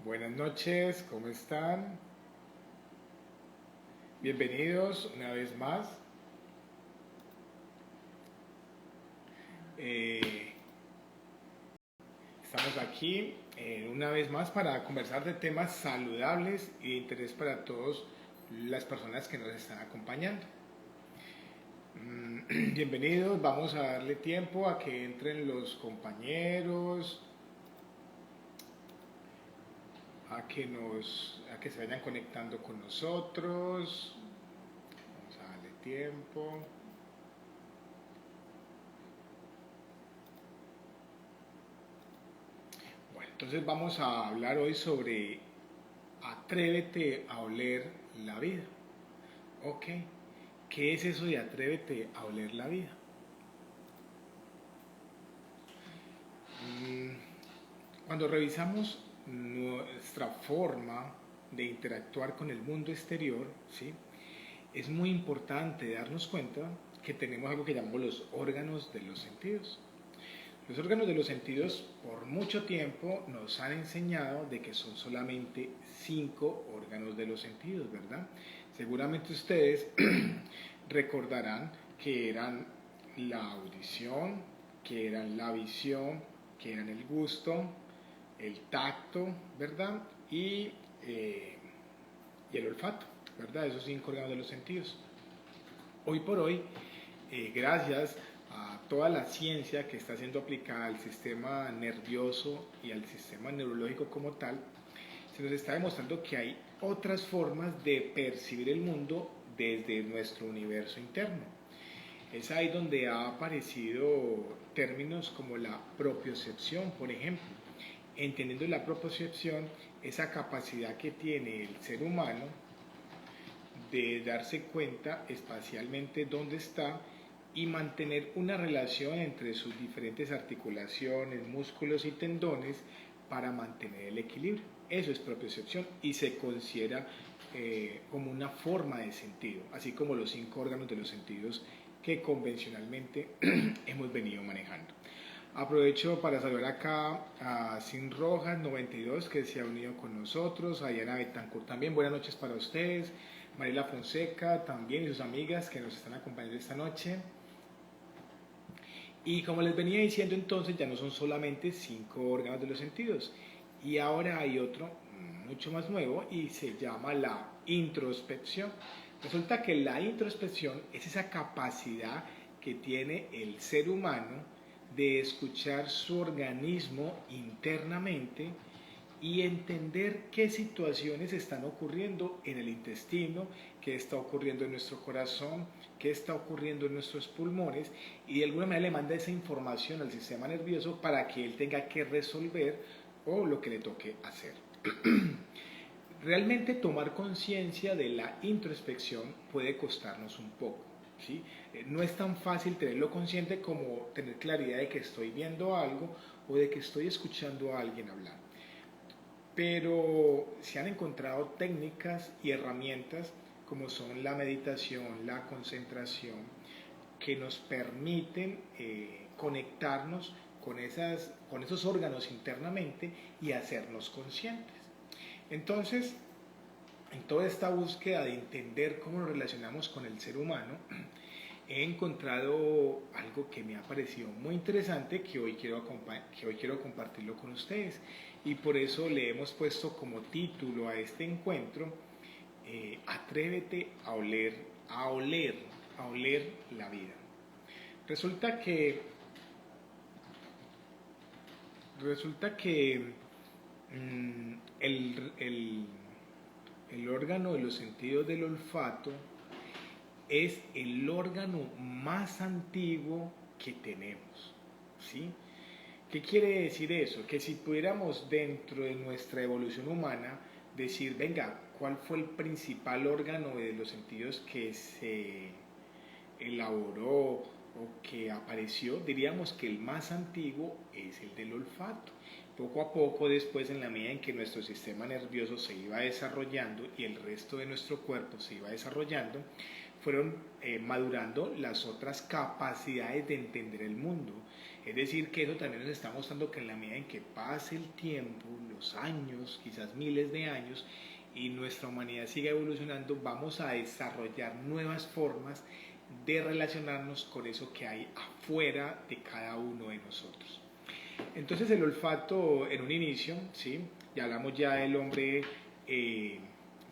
Buenas noches, ¿cómo están? Bienvenidos una vez más. Eh, Estamos aquí una vez más para conversar de temas saludables y de interés para todas las personas que nos están acompañando. Bienvenidos, vamos a darle tiempo a que entren los compañeros, a que se vayan conectando con nosotros. Vamos a darle tiempo. Bueno, entonces vamos a hablar hoy sobre atrévete a oler la vida. Ok, ¿qué es eso de atrévete a oler la vida? Mm, Cuando revisamos nuestra forma de interactuar con el mundo exterior, ¿sí? Es muy importante darnos cuenta que tenemos algo que llamamos los órganos de los sentidos. Los órganos de los sentidos por mucho tiempo nos han enseñado de que son solamente 5 órganos de los sentidos, ¿verdad? Seguramente ustedes recordarán que eran la audición, que eran la visión, que eran el gusto, el tacto, ¿verdad? Eh, y el olfato, ¿verdad? Esos 5 órganos de los sentidos. Hoy por hoy, gracias a toda la ciencia que está siendo aplicada al sistema nervioso y al sistema neurológico como tal, se nos está demostrando que hay otras formas de percibir el mundo desde nuestro universo interno. Es ahí donde ha aparecido términos como la propiocepción, por ejemplo. Entendiendo la propiocepción, esa capacidad que tiene el ser humano de darse cuenta espacialmente dónde está y mantener una relación entre sus diferentes articulaciones, músculos y tendones para mantener el equilibrio. Eso es propiocepción y se considera como una forma de sentido, así como los 5 órganos de los sentidos que convencionalmente hemos venido manejando. Aprovecho para saludar acá a Sin Rojas 92 que se ha unido con nosotros, a Diana Betancourt también, buenas noches para ustedes, Mariela Fonseca también y sus amigas que nos están acompañando esta noche. Y como les venía diciendo entonces, ya no son solamente 5 órganos de los sentidos, y ahora hay otro mucho más nuevo y se llama la introspección. Resulta que la introspección es esa capacidad que tiene el ser humano de escuchar su organismo internamente y entender qué situaciones están ocurriendo en el intestino, qué está ocurriendo en nuestro corazón, qué está ocurriendo en nuestros pulmones, y de alguna manera le manda esa información al sistema nervioso para que él tenga que resolver o lo que le toque hacer. Realmente tomar conciencia de la introspección puede costarnos un poco, ¿sí? No es tan fácil tenerlo consciente como tener claridad de que estoy viendo algo o de que estoy escuchando a alguien hablar. Pero se han encontrado técnicas y herramientas como son la meditación, la concentración, que nos permiten conectarnos con esos órganos internamente y hacernos conscientes. Entonces, en toda esta búsqueda de entender cómo nos relacionamos con el ser humano, he encontrado algo que me ha parecido muy interesante que hoy quiero compartirlo con ustedes. Y por eso le hemos puesto como título a este encuentro, Atrévete a oler, a oler, a oler la vida. Resulta que, resulta que el órgano de los sentidos del olfato es el órgano más antiguo que tenemos, ¿sí? ¿Qué quiere decir eso? Que si pudiéramos dentro de nuestra evolución humana decir, venga, ¿cuál fue el principal órgano de los sentidos que se elaboró o que apareció? Diríamos que el más antiguo es el del olfato. Poco a poco después, en la medida en que nuestro sistema nervioso se iba desarrollando y el resto de nuestro cuerpo se iba desarrollando, fueron madurando las otras capacidades de entender el mundo. Es decir, que eso también nos está mostrando que en la medida en que pase el tiempo, los años, quizás miles de años, y nuestra humanidad siga evolucionando, vamos a desarrollar nuevas formas de relacionarnos con eso que hay afuera de cada uno de nosotros. Entonces el olfato en un inicio, ¿sí? Ya hablamos ya del hombre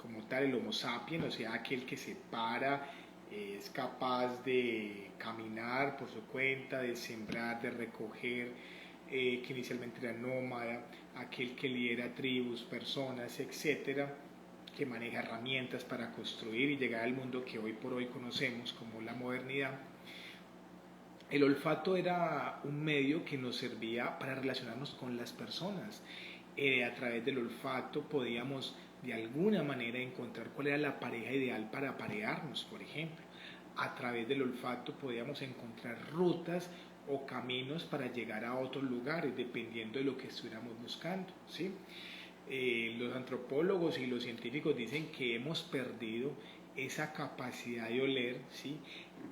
como tal, el Homo sapiens, o sea, aquel que se para, es capaz de caminar por su cuenta, de sembrar, de recoger, que inicialmente era nómada, aquel que lidera tribus, personas, etcétera, que maneja herramientas para construir y llegar al mundo que hoy por hoy conocemos como la modernidad. El olfato era un medio que nos servía para relacionarnos con las personas. A través del olfato podíamos de alguna manera encontrar cuál era la pareja ideal para aparearnos, por ejemplo. A través del olfato podíamos encontrar rutas o caminos para llegar a otros lugares, dependiendo de lo que estuviéramos buscando, ¿sí? Los antropólogos y los científicos dicen que hemos perdido esa capacidad de oler, ¿sí?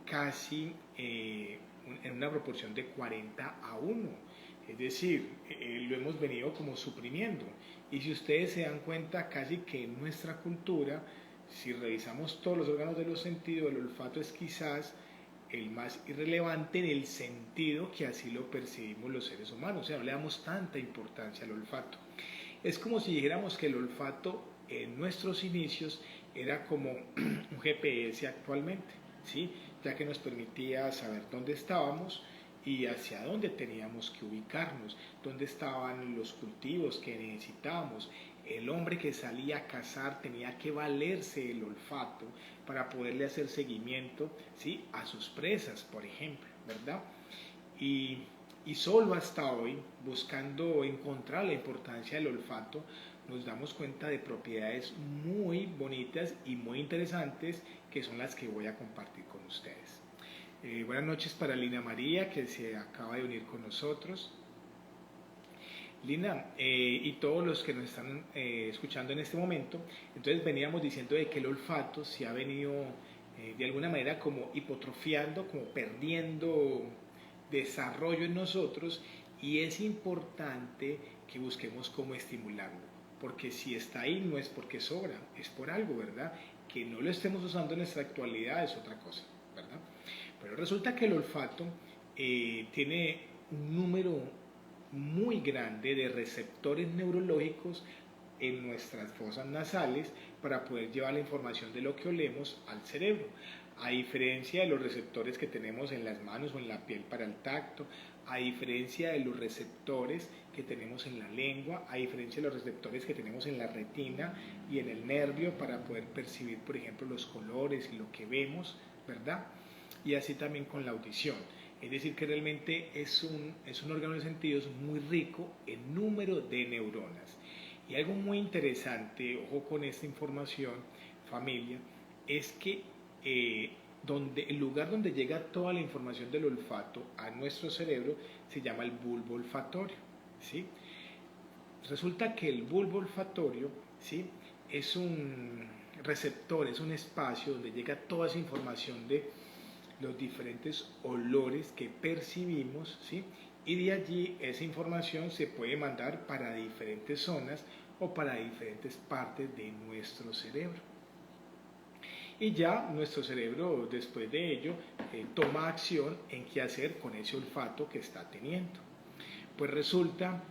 Casi en una proporción de 40:1. Es decir, lo hemos venido como suprimiendo. Y si ustedes se dan cuenta, casi que en nuestra cultura, si revisamos todos los órganos de los sentidos, el olfato es quizás el más irrelevante en el sentido que así lo percibimos los seres humanos. O sea, no le damos tanta importancia al olfato. Es como si dijéramos que el olfato en nuestros inicios era como un GPS actualmente, ¿sí? Ya que nos permitía saber dónde estábamos y hacia dónde teníamos que ubicarnos, dónde estaban los cultivos que necesitábamos. El hombre que salía a cazar tenía que valerse el olfato para poderle hacer seguimiento, ¿sí? A sus presas, por ejemplo, ¿verdad? Y solo hasta hoy, buscando encontrar la importancia del olfato, nos damos cuenta de propiedades muy bonitas y muy interesantes que son las que voy a compartir con ustedes. Buenas noches para Lina María, que se acaba de unir con nosotros. Lina, y todos los que nos están escuchando en este momento, entonces veníamos diciendo de que el olfato se ha venido de alguna manera como hipotrofiando, como perdiendo desarrollo en nosotros, y es importante que busquemos cómo estimularlo, porque si está ahí no es porque sobra, es por algo, ¿verdad? Que no lo estemos usando en nuestra actualidad es otra cosa, ¿verdad? Pero resulta que el olfato tiene un número muy grande de receptores neurológicos en nuestras fosas nasales para poder llevar la información de lo que olemos al cerebro. A diferencia de los receptores que tenemos en las manos o en la piel para el tacto, a diferencia de los receptores que tenemos en la lengua, a diferencia de los receptores que tenemos en la retina y en el nervio para poder percibir, por ejemplo, los colores y lo que vemos, ¿verdad? Y así también con la audición. Es decir, que realmente es un órgano de sentidos muy rico en número de neuronas. Y algo muy interesante, ojo con esta información, familia, es que el lugar donde llega toda la información del olfato a nuestro cerebro se llama el bulbo olfatorio, ¿sí? Resulta que el bulbo olfatorio, ¿sí? Es un receptor, es un espacio donde llega toda esa información de los diferentes olores que percibimos, ¿sí? Y de allí esa información se puede mandar para diferentes zonas o para diferentes partes de nuestro cerebro. Y ya nuestro cerebro después de ello toma acción en qué hacer con ese olfato que está teniendo. Pues resulta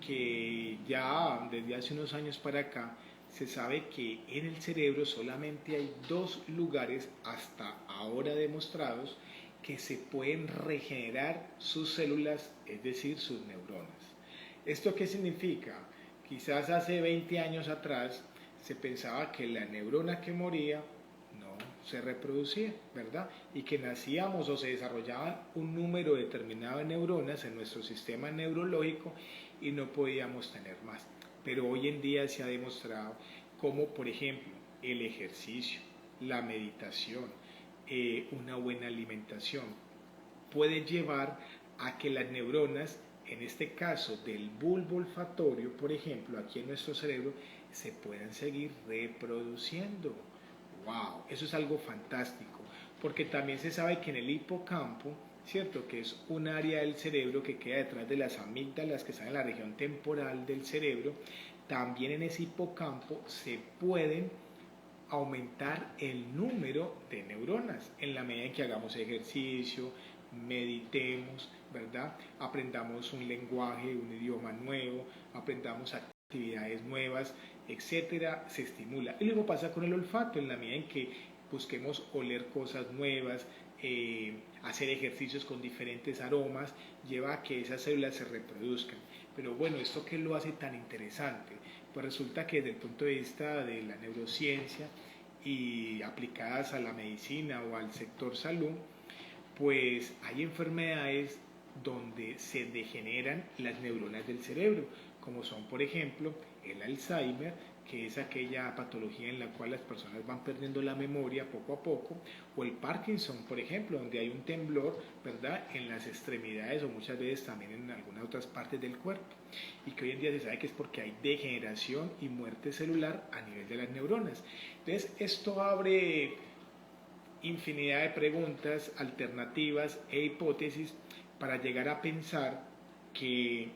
que ya desde hace unos años para acá se sabe que en el cerebro solamente hay 2 lugares hasta ahora demostrados que se pueden regenerar sus células, es decir, sus neuronas. ¿Esto qué significa? Quizás hace 20 años atrás se pensaba que la neurona que moría no se reproducía, ¿verdad? Y que nacíamos o se desarrollaban un número determinado de neuronas en nuestro sistema neurológico y no podíamos tener más. Pero hoy en día se ha demostrado cómo, por ejemplo, el ejercicio, la meditación, una buena alimentación puede llevar a que las neuronas, en este caso del bulbo olfatorio, por ejemplo, aquí en nuestro cerebro, se puedan seguir reproduciendo. ¡Wow! Eso es algo fantástico. porque también se sabe que en el hipocampo, ¿cierto? Que es un área del cerebro que queda detrás de las amígdalas que están en la región temporal del cerebro, también en ese hipocampo se pueden aumentar el número de neuronas en la medida en que hagamos ejercicio, meditemos, ¿verdad? Aprendamos un lenguaje, un idioma nuevo, aprendamos actividades nuevas, etcétera, se estimula. Y luego pasa con el olfato, en la medida en que busquemos oler cosas nuevas, hacer ejercicios con diferentes aromas, lleva a que esas células se reproduzcan. Pero bueno, ¿esto qué lo hace tan interesante? Pues resulta que desde el punto de vista de la neurociencia y aplicadas a la medicina o al sector salud, pues hay enfermedades donde se degeneran las neuronas del cerebro, como son por ejemplo el Alzheimer, que es aquella patología en la cual las personas van perdiendo la memoria poco a poco, o el Parkinson, por ejemplo, donde hay un temblor, ¿verdad?, en las extremidades o muchas veces también en algunas otras partes del cuerpo, y que hoy en día se sabe que es porque hay degeneración y muerte celular a nivel de las neuronas. Entonces, esto abre infinidad de preguntas, alternativas e hipótesis para llegar a pensar que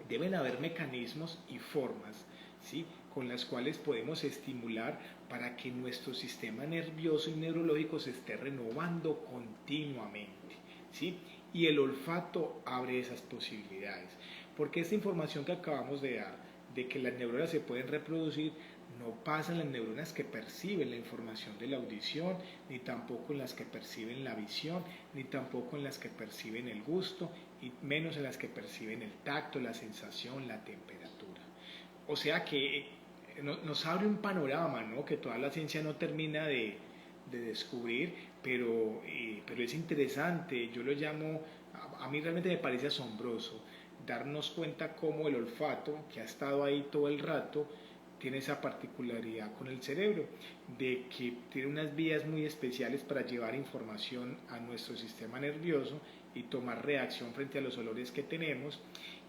deben haber mecanismos y formas, ¿sí?, con las cuales podemos estimular para que nuestro sistema nervioso y neurológico se esté renovando continuamente, ¿sí? Y el olfato abre esas posibilidades, porque esta información que acabamos de dar, de que las neuronas se pueden reproducir, no pasa en las neuronas que perciben la información de la audición, ni tampoco en las que perciben la visión, ni tampoco en las que perciben el gusto, y menos en las que perciben el tacto, la sensación, la temperatura. O sea que nos abre un panorama, ¿no?, que toda la ciencia no termina de descubrir, pero es interesante. Yo lo llamo, a mí realmente me parece asombroso darnos cuenta cómo el olfato, que ha estado ahí todo el rato, tiene esa particularidad con el cerebro, de que tiene unas vías muy especiales para llevar información a nuestro sistema nervioso y tomar reacción frente a los olores que tenemos,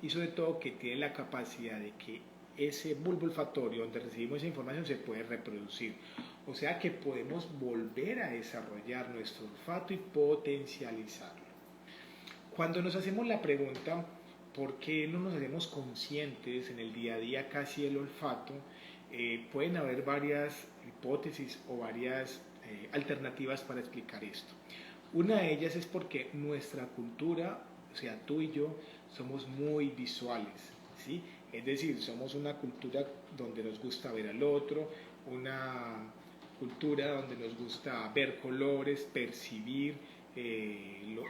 y sobre todo que tiene la capacidad de que ese bulbo olfatorio donde recibimos esa información se puede reproducir. O sea que podemos volver a desarrollar nuestro olfato y potencializarlo. Cuando nos hacemos la pregunta, ¿por qué no nos hacemos conscientes en el día a día casi del olfato? Pueden haber varias hipótesis o varias alternativas para explicar esto. Una de ellas es porque nuestra cultura, o sea, tú y yo, somos muy visuales, ¿sí? Es decir, somos una cultura donde nos gusta ver al otro, una cultura donde nos gusta ver colores, percibir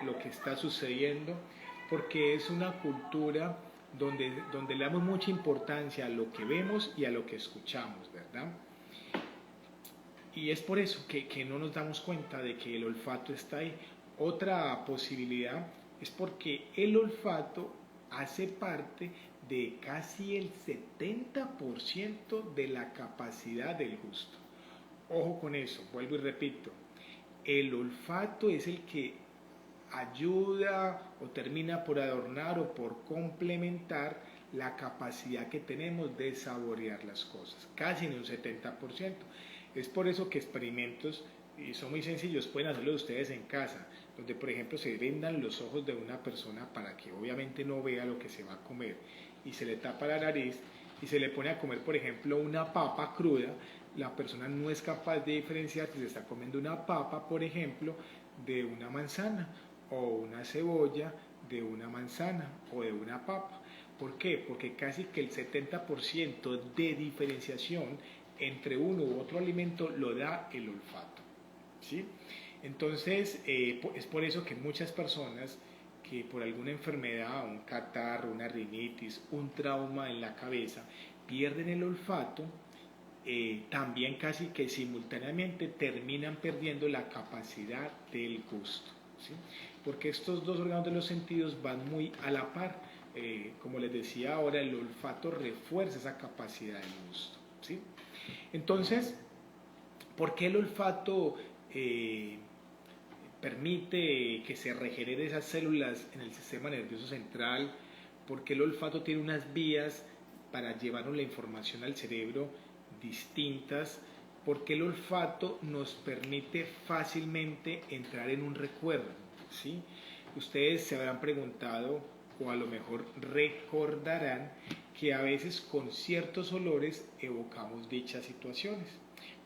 lo que está sucediendo, porque es una cultura donde le damos mucha importancia a lo que vemos y a lo que escuchamos, ¿verdad? Y es por eso que no nos damos cuenta de que el olfato está ahí. Otra posibilidad es porque el olfato hace parte de casi el 70% de la capacidad del gusto. Ojo con eso, vuelvo y repito, el olfato es el que ayuda o termina por adornar o por complementar la capacidad que tenemos de saborear las cosas, casi en un 70%. Es por eso que experimentos, y son muy sencillos, pueden hacerlo ustedes en casa, donde por ejemplo se vendan los ojos de una persona para que obviamente no vea lo que se va a comer, y se le tapa la nariz y se le pone a comer por ejemplo una papa cruda. La persona no es capaz de diferenciar si se está comiendo una papa, por ejemplo, de una manzana, o una cebolla de una manzana o de una papa. ¿Por qué? Porque casi que el 70% de diferenciación entre uno u otro alimento lo da el olfato, ¿sí? Entonces, es por eso que muchas personas que por alguna enfermedad, un catarro, una rinitis, un trauma en la cabeza, pierden el olfato, también casi que simultáneamente terminan perdiendo la capacidad del gusto, ¿sí? Porque estos dos órganos de los sentidos van muy a la par. Como les decía ahora, el olfato refuerza esa capacidad del gusto, ¿sí? Entonces, ¿por qué el olfato permite que se regenere esas células en el sistema nervioso central? Porque el olfato tiene unas vías para llevarnos la información al cerebro distintas, porque el olfato nos permite fácilmente entrar en un recuerdo, ¿sí? Ustedes se habrán preguntado, o a lo mejor recordarán, que a veces con ciertos olores evocamos dichas situaciones.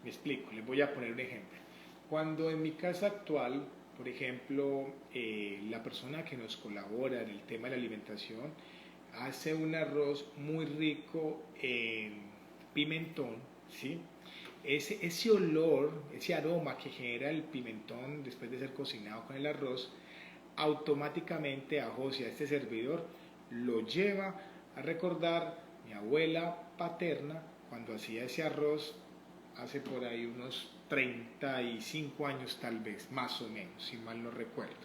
Me explico, les voy a poner un ejemplo. Cuando en mi casa actual, por ejemplo, la persona que nos colabora en el tema de la alimentación hace un arroz muy rico en pimentón, ¿sí? Ese olor, ese aroma que genera el pimentón después de ser cocinado con el arroz, automáticamente a José, a este servidor, lo lleva a recordar mi abuela paterna cuando hacía ese arroz hace por ahí unos 35 años tal vez, más o menos, si mal no recuerdo.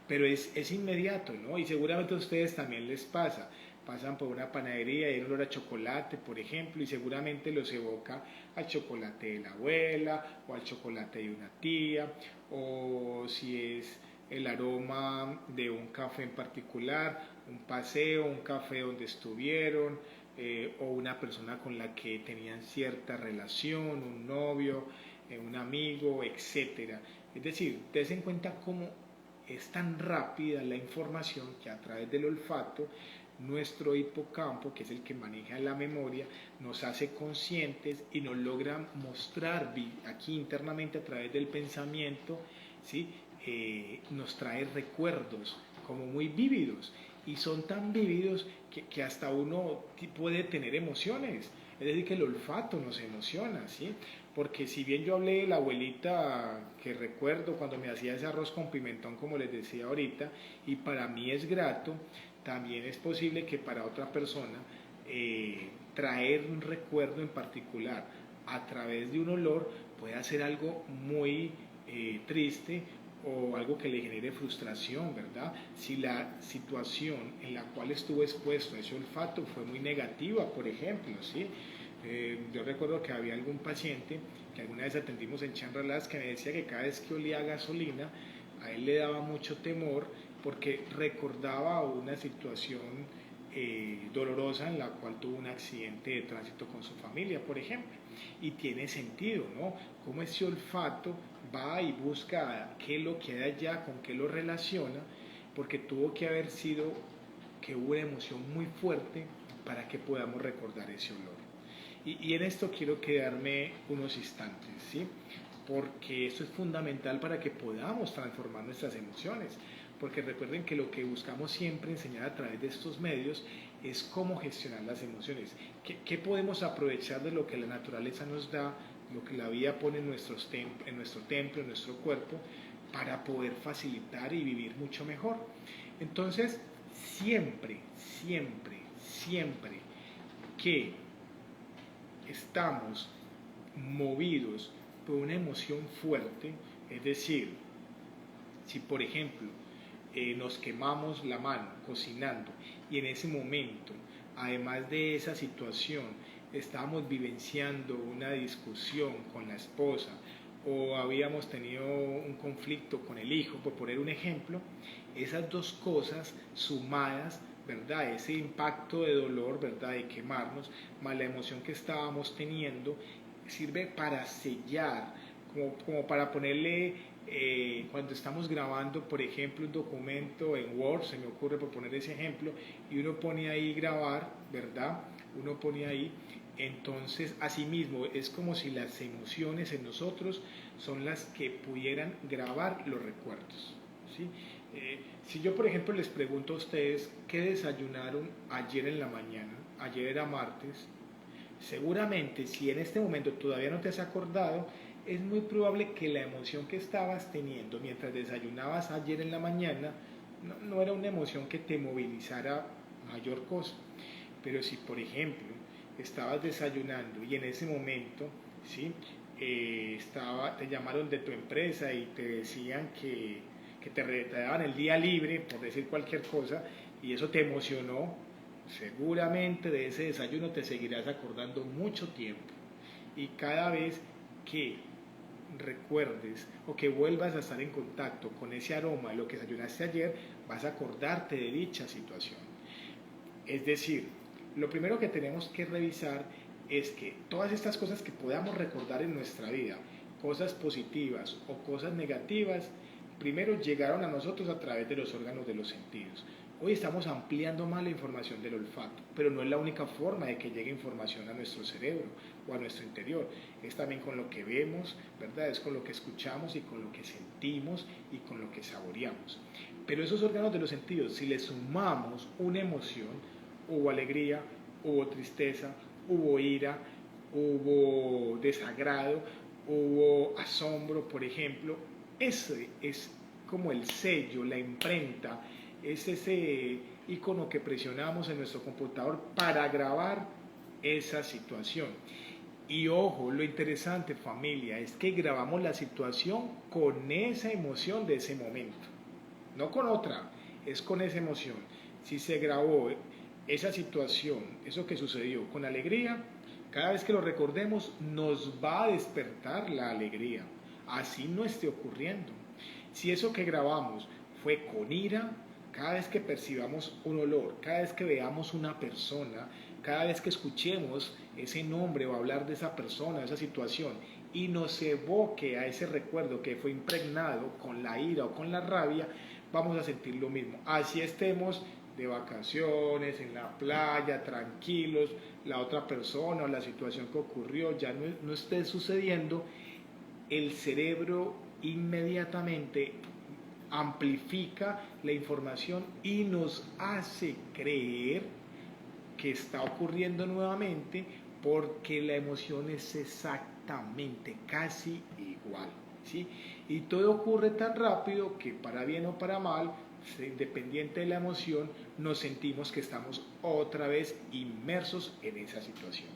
Pero es inmediato, ¿no? Y seguramente a ustedes también les pasa. Pasan por una panadería y hay un olor a chocolate, por ejemplo, y seguramente los evoca al chocolate de la abuela o al chocolate de una tía, o si es el aroma de un café en particular, un paseo, un café donde estuvieron, o una persona con la que tenían cierta relación, un novio, un amigo, etcétera. Es decir, des en cuenta cómo es tan rápida la información que a través del olfato nuestro hipocampo, que es el que maneja la memoria, nos hace conscientes y nos logra mostrar aquí internamente a través del pensamiento, ¿sí? Nos trae recuerdos como muy vívidos, y son tan vívidos que hasta uno puede tener emociones. Es decir, que el olfato nos emociona, ¿sí? Porque si bien yo hablé de la abuelita que recuerdo cuando me hacía ese arroz con pimentón, como les decía ahorita, y para mí es grato, también es posible que para otra persona traer un recuerdo en particular a través de un olor pueda ser algo muy triste, o algo que le genere frustración, ¿verdad? Si la situación en la cual estuvo expuesto a ese olfato fue muy negativa, por ejemplo, ¿sí? Yo recuerdo que había algún paciente que alguna vez atendimos en Chanralas que me decía que cada vez que olía a gasolina, a él le daba mucho temor porque recordaba una situación dolorosa en la cual tuvo un accidente de tránsito con su familia, por ejemplo. Y tiene sentido, ¿no? Cómo ese olfato va y busca qué es lo que hay allá, con qué lo relaciona, porque tuvo que haber sido que hubo una emoción muy fuerte para que podamos recordar ese olor. Y en esto quiero quedarme unos instantes, ¿sí? Porque esto es fundamental para que podamos transformar nuestras emociones. Porque recuerden que lo que buscamos siempre enseñar a través de estos medios es cómo gestionar las emociones. ¿Qué podemos aprovechar de lo que la naturaleza nos da, lo que la vida pone en nuestro templo, en nuestro cuerpo, para poder facilitar y vivir mucho mejor? Entonces, siempre, siempre, siempre que estamos movidos por una emoción fuerte, es decir, si por ejemplo nos quemamos la mano cocinando y en ese momento, además de esa situación, estábamos vivenciando una discusión con la esposa o habíamos tenido un conflicto con el hijo, por poner un ejemplo, esas dos cosas sumadas, ¿verdad? Ese impacto de dolor, ¿verdad? De quemarnos, más la emoción que estábamos teniendo, sirve para sellar, como para ponerle, cuando estamos grabando, por ejemplo, un documento en Word, se me ocurre por poner ese ejemplo, y uno pone ahí grabar, ¿verdad? Uno pone ahí, entonces asimismo es como si las emociones en nosotros son las que pudieran grabar los recuerdos, ¿sí? Si yo por ejemplo les pregunto a ustedes qué desayunaron ayer en la mañana, ayer era martes, seguramente si en este momento todavía no te has acordado, es muy probable que la emoción que estabas teniendo mientras desayunabas ayer en la mañana no era una emoción que te movilizara mayor cosa. Pero si por ejemplo estabas desayunando y en ese momento, ¿sí? Te llamaron de tu empresa y te decían que te daban el día libre, por decir cualquier cosa, y eso te emocionó, seguramente de ese desayuno te seguirás acordando mucho tiempo. Y cada vez que recuerdes o que vuelvas a estar en contacto con ese aroma de lo que desayunaste ayer, vas a acordarte de dicha situación. Es decir, lo primero que tenemos que revisar es que todas estas cosas que podamos recordar en nuestra vida, cosas positivas o cosas negativas, primero llegaron a nosotros a través de los órganos de los sentidos. Hoy estamos ampliando más la información del olfato, pero no es la única forma de que llegue información a nuestro cerebro o a nuestro interior. Es también con lo que vemos, ¿verdad? Es con lo que escuchamos y con lo que sentimos y con lo que saboreamos. Pero esos órganos de los sentidos, si le sumamos una emoción, hubo alegría, hubo tristeza, hubo ira, hubo desagrado, hubo asombro, por ejemplo, ese es como el sello, la imprenta, es ese icono que presionamos en nuestro computador para grabar esa situación. Y ojo, lo interesante, familia, es que grabamos la situación con esa emoción de ese momento, no con otra, es con esa emoción. Si se grabó esa situación, eso que sucedió con alegría, cada vez que lo recordemos nos va a despertar la alegría, así no esté ocurriendo. Si eso que grabamos fue con ira, cada vez que percibamos un olor, cada vez que veamos una persona, cada vez que escuchemos ese nombre o hablar de esa persona, de esa situación, y nos evoque a ese recuerdo que fue impregnado con la ira o con la rabia, vamos a sentir lo mismo. Así estemos de vacaciones, en la playa, tranquilos, la otra persona o la situación que ocurrió ya no esté sucediendo, el cerebro inmediatamente amplifica la información y nos hace creer que está ocurriendo nuevamente porque la emoción es exactamente casi igual, ¿sí? Y todo ocurre tan rápido que para bien o para mal, independiente de la emoción, nos sentimos que estamos otra vez inmersos en esa situación.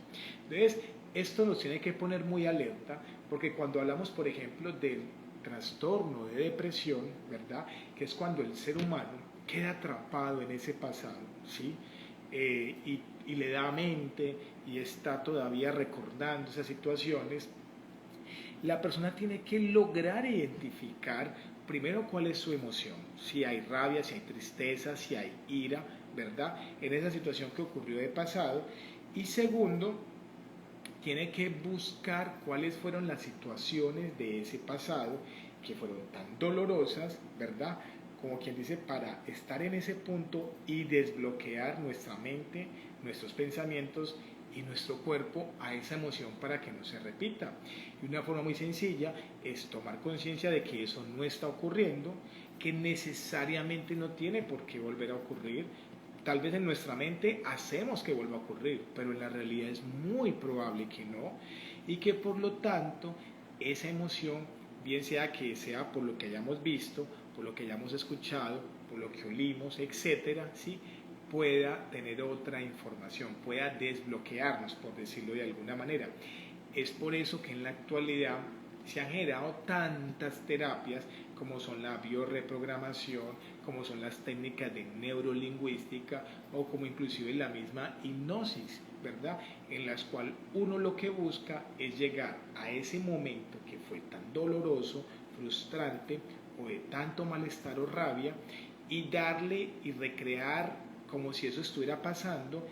Entonces, esto nos tiene que poner muy alerta porque cuando hablamos, por ejemplo, del trastorno de depresión, ¿verdad? Que es cuando el ser humano queda atrapado en ese pasado, ¿sí? Y le da mente y está todavía recordando esas situaciones, la persona tiene que lograr identificar primero cuál es su emoción, si hay rabia, si hay tristeza, si hay ira, ¿verdad? En esa situación que ocurrió de pasado. Y segundo, tiene que buscar cuáles fueron las situaciones de ese pasado que fueron tan dolorosas, ¿verdad? Como quien dice, para estar en ese punto y desbloquear nuestra mente, nuestros pensamientos y nuestro cuerpo a esa emoción para que no se repita. Y una forma muy sencilla es tomar conciencia de que eso no está ocurriendo, que necesariamente no tiene por qué volver a ocurrir. Tal vez en nuestra mente hacemos que vuelva a ocurrir, pero en la realidad es muy probable que no, y que por lo tanto esa emoción, bien sea que sea por lo que hayamos visto, por lo que hayamos escuchado, por lo que olimos, etcétera, ¿sí?, pueda tener otra información, pueda desbloquearnos, por decirlo de alguna manera. Es por eso que en la actualidad se han generado tantas terapias como son la biorreprogramación, como son las técnicas de neurolingüística o como inclusive la misma hipnosis, ¿verdad? En las cuales uno lo que busca es llegar a ese momento que fue tan doloroso, frustrante o de tanto malestar o rabia y darle y recrear como si eso estuviera pasando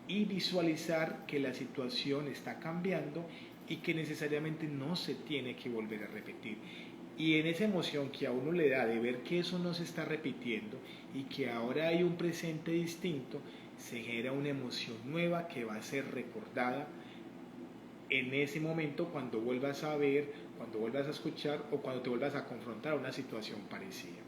y visualizar que la situación está cambiando y que necesariamente no se tiene que volver a repetir. Y en esa emoción que a uno le da de ver que eso no se está repitiendo y que ahora hay un presente distinto, se genera una emoción nueva que va a ser recordada en ese momento cuando vuelvas a ver, cuando vuelvas a escuchar o cuando te vuelvas a confrontar a una situación parecida.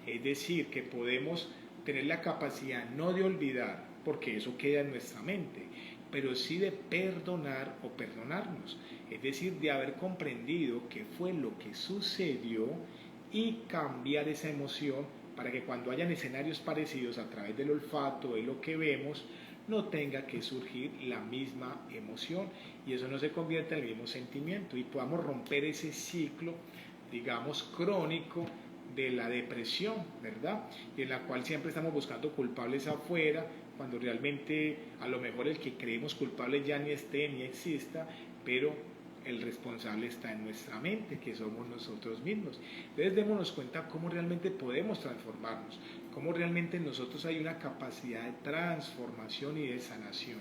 Es decir, que podemos tener la capacidad no de olvidar, porque eso queda en nuestra mente, pero sí de perdonar o perdonarnos, es decir, de haber comprendido qué fue lo que sucedió y cambiar esa emoción para que cuando hayan escenarios parecidos a través del olfato, de lo que vemos, no tenga que surgir la misma emoción y eso no se convierta en el mismo sentimiento y podamos romper ese ciclo, digamos, crónico de la depresión, ¿verdad? Y en la cual siempre estamos buscando culpables afuera, cuando realmente a lo mejor el que creemos culpable ya ni esté ni exista, pero el responsable está en nuestra mente, que somos nosotros mismos. Entonces démonos cuenta cómo realmente podemos transformarnos, cómo realmente en nosotros hay una capacidad de transformación y de sanación.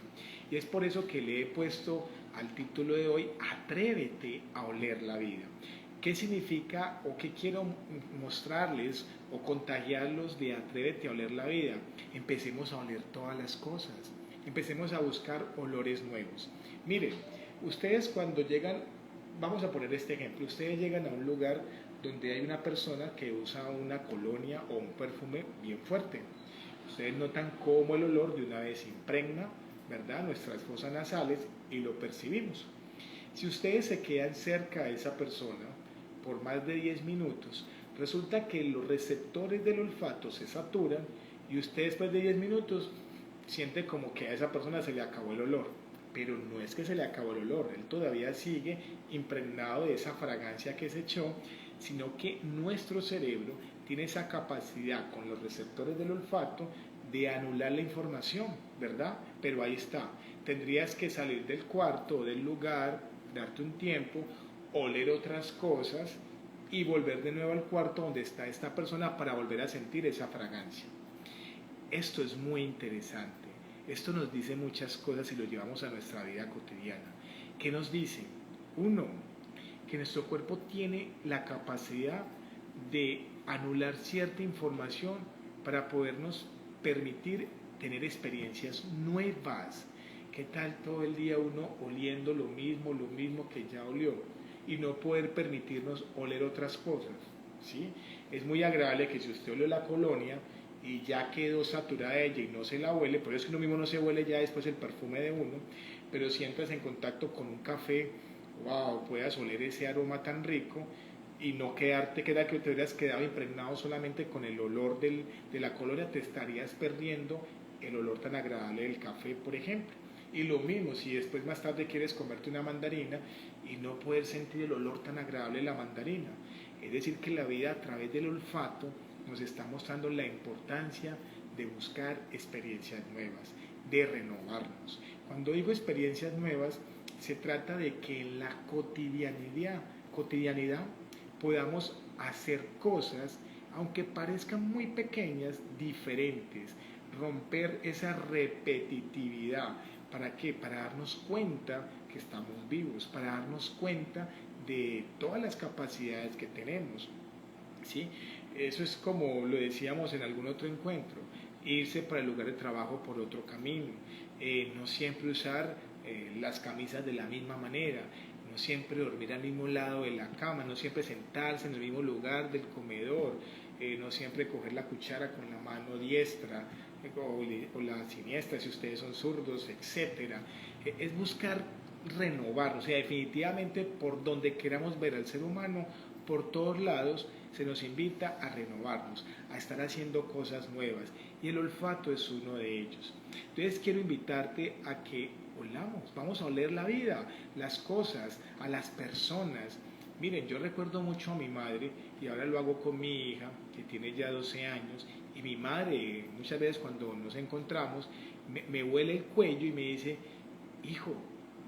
Y es por eso que le he puesto al título de hoy, Atrévete a oler la vida. ¿Qué significa o qué quiero mostrarles o contagiarlos de Atrévete a oler la vida? Empecemos a oler todas las cosas, empecemos a buscar olores nuevos. Miren, ustedes cuando llegan, vamos a poner este ejemplo, ustedes llegan a un lugar donde hay una persona que usa una colonia o un perfume bien fuerte. Ustedes notan cómo el olor de una vez impregna, ¿verdad?, nuestras fosas nasales y lo percibimos. Si ustedes se quedan cerca de esa persona por más de 10 minutos, resulta que los receptores del olfato se saturan y usted después de 10 minutos siente como que a esa persona se le acabó el olor. Pero no es que se le acabó el olor, él todavía sigue impregnado de esa fragancia que se echó, sino que nuestro cerebro tiene esa capacidad con los receptores del olfato de anular la información, ¿verdad? Pero ahí está, tendrías que salir del cuarto o del lugar, darte un tiempo, oler otras cosas y volver de nuevo al cuarto donde está esta persona para volver a sentir esa fragancia. Esto es muy interesante, esto nos dice muchas cosas y lo llevamos a nuestra vida cotidiana. ¿Qué nos dice? Uno, que nuestro cuerpo tiene la capacidad de anular cierta información para podernos permitir tener experiencias nuevas. ¿Qué tal todo el día uno oliendo lo mismo que ya olió y no poder permitirnos oler otras cosas? ¿Sí? Es muy agradable que si usted olió la colonia y ya quedó saturada de ella y no se la huele, por eso es que uno mismo no se huele ya después el perfume de uno, pero si entras en contacto con un café, wow, puedas oler ese aroma tan rico y no quedarte, que te hubieras quedado impregnado solamente con el olor de la colonia, te estarías perdiendo el olor tan agradable del café, por ejemplo. Y lo mismo, si después más tarde quieres comerte una mandarina y no poder sentir el olor tan agradable de la mandarina. Es decir, que la vida a través del olfato nos está mostrando la importancia de buscar experiencias nuevas, de renovarnos. Cuando digo experiencias nuevas, se trata de que en la cotidianidad podamos hacer cosas, aunque parezcan muy pequeñas, diferentes, romper esa repetitividad. ¿Para qué? Para darnos cuenta que estamos vivos, para darnos cuenta de todas las capacidades que tenemos. ¿Sí? Eso es como lo decíamos en algún otro encuentro, irse para el lugar de trabajo por otro camino, no siempre usar las camisas de la misma manera, no siempre dormir al mismo lado de la cama, no siempre sentarse en el mismo lugar del comedor, no siempre coger la cuchara con la mano diestra o la siniestra si ustedes son zurdos, etc. Es buscar renovar, o sea, definitivamente por donde queramos ver al ser humano, por todos lados se nos invita a renovarnos, a estar haciendo cosas nuevas, y el olfato es uno de ellos. Entonces quiero invitarte a que olamos, vamos a oler la vida, las cosas, a las personas. Miren, yo recuerdo mucho a mi madre, y ahora lo hago con mi hija, que tiene ya 12 años, y mi madre muchas veces cuando nos encontramos, me huele el cuello y me dice, hijo,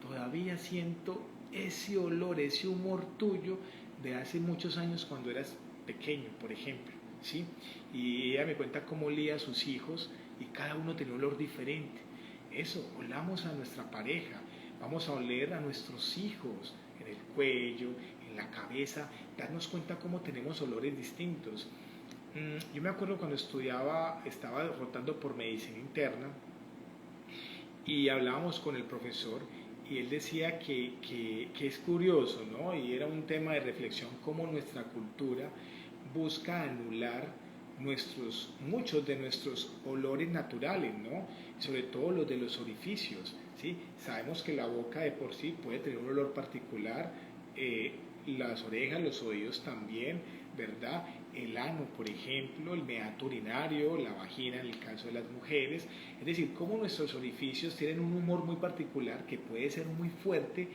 todavía siento ese olor, ese humor tuyo de hace muchos años cuando eras pequeño, por ejemplo, ¿sí? Y ella me cuenta cómo olía a sus hijos y cada uno tenía un olor diferente. Eso, olamos a nuestra pareja, vamos a oler a nuestros hijos en el cuello, en la cabeza, darnos cuenta cómo tenemos olores distintos. Yo me acuerdo cuando estudiaba, estaba rotando por medicina interna y hablábamos con el profesor y él decía que es curioso, ¿no? Y era un tema de reflexión cómo nuestra cultura busca anular muchos de nuestros olores naturales, ¿no? Sobre todo los de los orificios, ¿sí? Sabemos que la boca de por sí puede tener un olor particular, las orejas, los oídos también, ¿verdad? El ano, por ejemplo, el meato urinario, la vagina en el caso de las mujeres, es decir, cómo nuestros orificios tienen un humor muy particular que puede ser muy fuerte,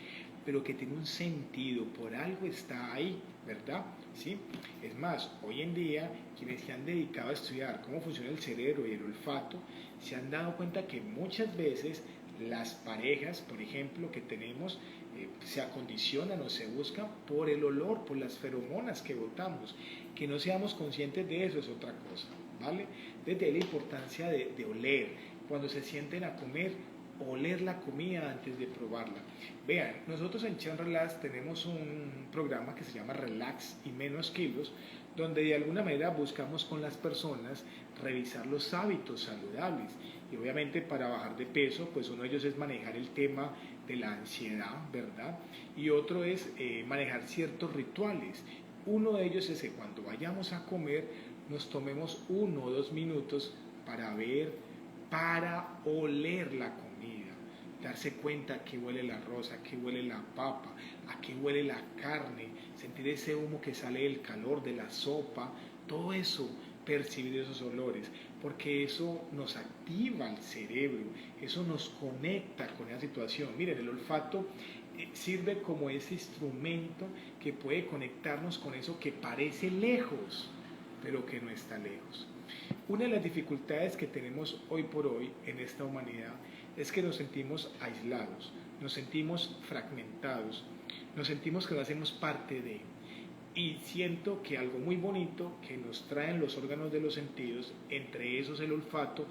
pero que tiene un sentido, por algo está ahí, ¿verdad? ¿Sí? Es más, hoy en día, quienes se han dedicado a estudiar cómo funciona el cerebro y el olfato, se han dado cuenta que muchas veces las parejas, por ejemplo, que tenemos, se acondicionan o se buscan por el olor, por las feromonas que botamos. Que no seamos conscientes de eso es otra cosa, ¿vale? Desde la importancia de oler, cuando se sienten a comer, oler la comida antes de probarla. Vean, nosotros en Chen Relax tenemos un programa que se llama Relax y Menos Kilos, donde de alguna manera buscamos con las personas revisar los hábitos saludables. Y obviamente para bajar de peso, pues uno de ellos es manejar el tema de la ansiedad, ¿verdad? Y otro es manejar ciertos rituales. Uno de ellos es que cuando vayamos a comer nos tomemos 1 o 2 minutos para ver, para oler la comida, darse cuenta a qué huele el arroz, a qué huele la papa, a qué huele la carne, sentir ese humo que sale del calor de la sopa, todo eso, percibir esos olores, porque eso nos activa el cerebro, eso nos conecta con esa situación. Miren, el olfato sirve como ese instrumento que puede conectarnos con eso que parece lejos, pero que no está lejos. Una de las dificultades que tenemos hoy por hoy en esta humanidad es que nos sentimos aislados, nos sentimos fragmentados, nos sentimos que no hacemos parte de. Y siento que algo muy bonito que nos traen los órganos de los sentidos, entre esos el olfato,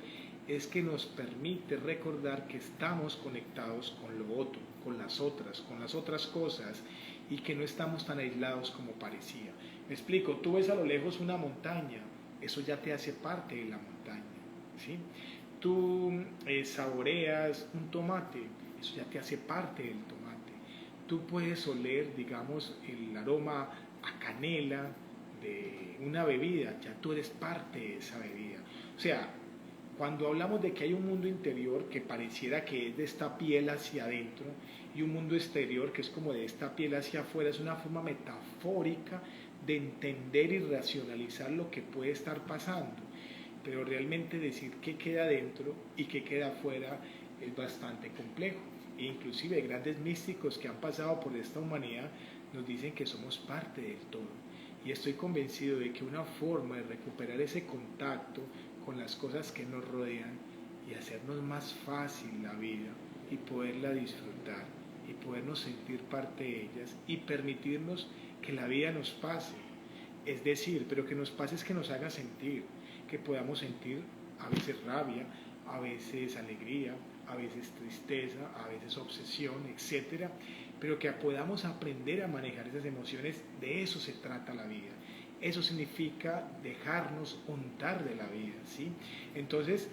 es que nos permite recordar que estamos conectados con lo otro, con las otras cosas, y que no estamos tan aislados como parecía. Me explico, tú ves a lo lejos una montaña, eso ya te hace parte de la montaña, ¿sí? Tú saboreas un tomate, eso ya te hace parte del tomate. Tú puedes oler, digamos, el aroma a canela de una bebida, ya tú eres parte de esa bebida. O sea, cuando hablamos de que hay un mundo interior que pareciera que es de esta piel hacia adentro y un mundo exterior que es como de esta piel hacia afuera, es una forma metafórica de entender y racionalizar lo que puede estar pasando, pero realmente decir qué queda dentro y qué queda afuera es bastante complejo. E inclusive grandes místicos que han pasado por esta humanidad nos dicen que somos parte del todo, y estoy convencido de que una forma de recuperar ese contacto con las cosas que nos rodean y hacernos más fácil la vida y poderla disfrutar y podernos sentir parte de ellas y permitirnos que la vida nos pase, es decir, pero que nos pase es que nos haga sentir, que podamos sentir a veces rabia, a veces alegría, a veces tristeza, a veces obsesión, etcétera, pero que podamos aprender a manejar esas emociones. De eso se trata la vida. Eso significa dejarnos untar de la vida, ¿sí? Entonces,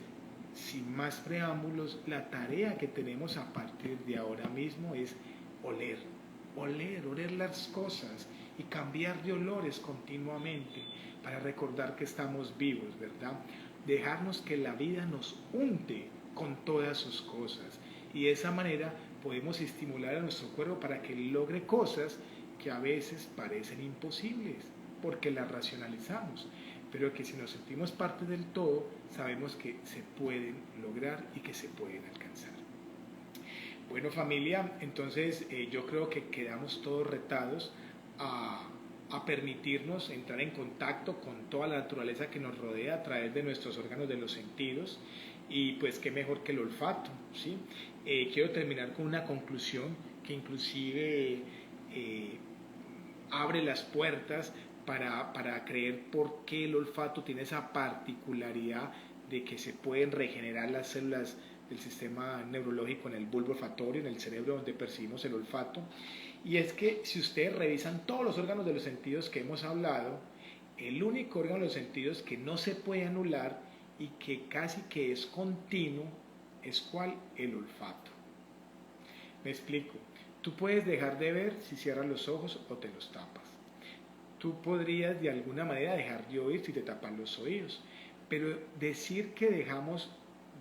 sin más preámbulos, la tarea que tenemos a partir de ahora mismo es oler las cosas y cambiar de olores continuamente para recordar que estamos vivos, ¿verdad? Dejarnos que la vida nos unte con todas sus cosas, y de esa manera podemos estimular a nuestro cuerpo para que logre cosas que a veces parecen imposibles porque las racionalizamos, pero que si nos sentimos parte del todo sabemos que se pueden lograr y que se pueden alcanzar. Bueno, familia, entonces yo creo que quedamos todos retados a permitirnos entrar en contacto con toda la naturaleza que nos rodea a través de nuestros órganos de los sentidos, y pues qué mejor que el olfato, ¿sí? Quiero terminar con una conclusión que inclusive abre las puertas para creer por qué el olfato tiene esa particularidad de que se pueden regenerar las células del sistema neurológico en el bulbo olfatorio, en el cerebro donde percibimos el olfato. Y es que si ustedes revisan todos los órganos de los sentidos que hemos hablado, el único órgano de los sentidos que no se puede anular y que casi que es continuo es ¿cuál? El olfato. Me explico. Tú puedes dejar de ver si cierras los ojos o te los tapas. Tú podrías de alguna manera dejar de oír si te tapas los oídos. Pero decir que dejamos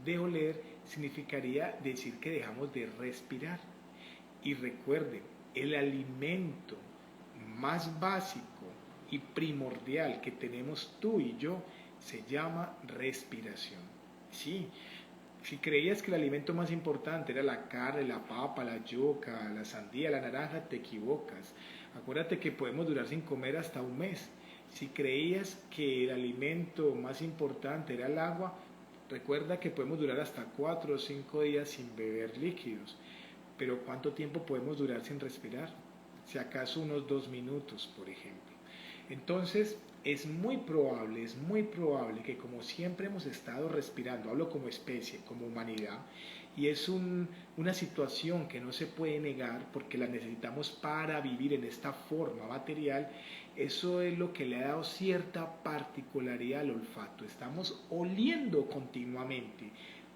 de oler significaría decir que dejamos de respirar. Y recuerden, el alimento más básico y primordial que tenemos tú y yo se llama respiración. Sí, si creías que el alimento más importante era la carne, la papa, la yuca, la sandía, la naranja, te equivocas. Acuérdate que podemos durar sin comer hasta un mes. Si creías que el alimento más importante era el agua, recuerda que podemos durar hasta 4 o 5 días sin beber líquidos. Pero ¿cuánto tiempo podemos durar sin respirar? Si acaso unos 2 minutos, por ejemplo. Entonces, es muy probable que como siempre hemos estado respirando, hablo como especie, como humanidad, y es una situación que no se puede negar porque la necesitamos para vivir en esta forma material. Eso es lo que le ha dado cierta particularidad al olfato. Estamos oliendo continuamente,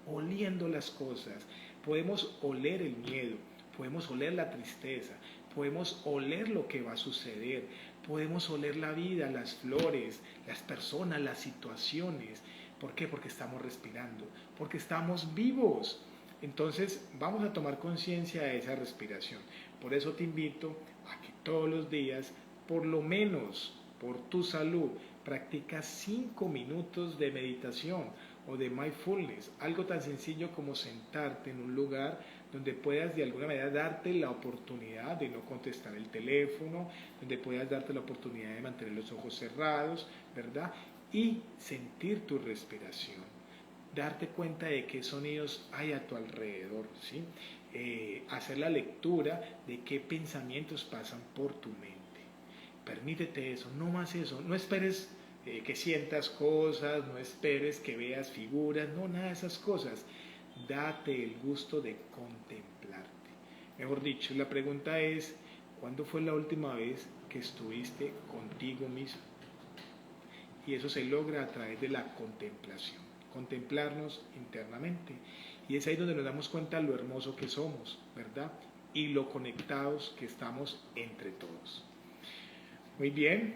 oliendo las cosas. Podemos oler el miedo, podemos oler la tristeza, podemos oler lo que va a suceder, podemos oler la vida, las flores, las personas, las situaciones. ¿Por qué? Porque estamos respirando, porque estamos vivos. Entonces vamos a tomar conciencia de esa respiración. Por eso te invito a que todos los días, por lo menos por tu salud, practicas 5 minutos de meditación o de mindfulness, algo tan sencillo como sentarte en un lugar donde puedas de alguna manera darte la oportunidad de no contestar el teléfono, donde puedas darte la oportunidad de mantener los ojos cerrados, ¿verdad? Y sentir tu respiración, darte cuenta de qué sonidos hay a tu alrededor, ¿sí? Hacer la lectura de qué pensamientos pasan por tu mente. Permítete eso, no más eso, no esperes que sientas cosas, no esperes que veas figuras, no, nada de esas cosas. Date el gusto de contemplarte. Mejor dicho, la pregunta es, ¿cuándo fue la última vez que estuviste contigo mismo? Y eso se logra a través de la contemplación, contemplarnos internamente. Y es ahí donde nos damos cuenta lo hermoso que somos, ¿verdad? Y lo conectados que estamos entre todos. Muy bien.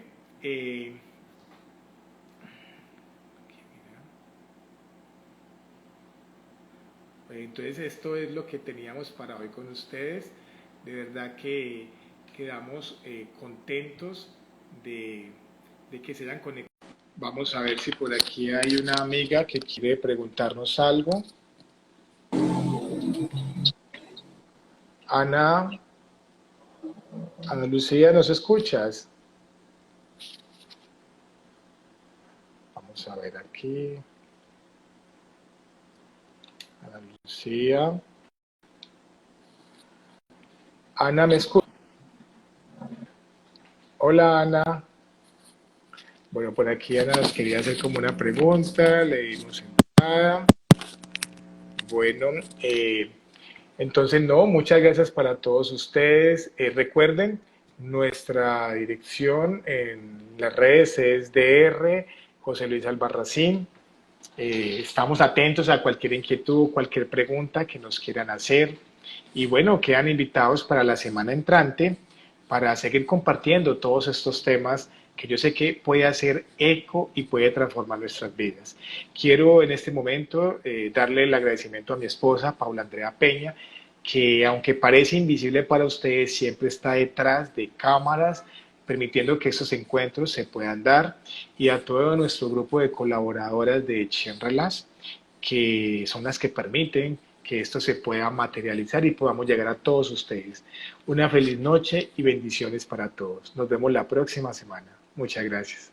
Entonces esto es lo que teníamos para hoy con ustedes. De verdad que quedamos contentos de que se hayan conectado. Vamos a ver si por aquí hay una amiga que quiere preguntarnos algo. Ana Lucía, ¿nos escuchas? Vamos a ver aquí. Ana Lucía. Ana, ¿me escucha? Hola, Ana. Bueno, por aquí Ana nos quería hacer como una pregunta, le dimos entrada. Bueno, entonces no, muchas gracias para todos ustedes. Recuerden, nuestra dirección en las redes es DR José Luis Albarracín. Estamos atentos a cualquier inquietud, cualquier pregunta que nos quieran hacer. Y bueno, quedan invitados para la semana entrante para seguir compartiendo todos estos temas que yo sé que puede hacer eco y puede transformar nuestras vidas. Quiero en este momento darle el agradecimiento a mi esposa, Paula Andrea Peña, que aunque parece invisible para ustedes, siempre está detrás de cámaras, permitiendo que estos encuentros se puedan dar, y a todo nuestro grupo de colaboradoras de Chen Relax, que son las que permiten que esto se pueda materializar y podamos llegar a todos ustedes. Una feliz noche y bendiciones para todos. Nos vemos la próxima semana. Muchas gracias.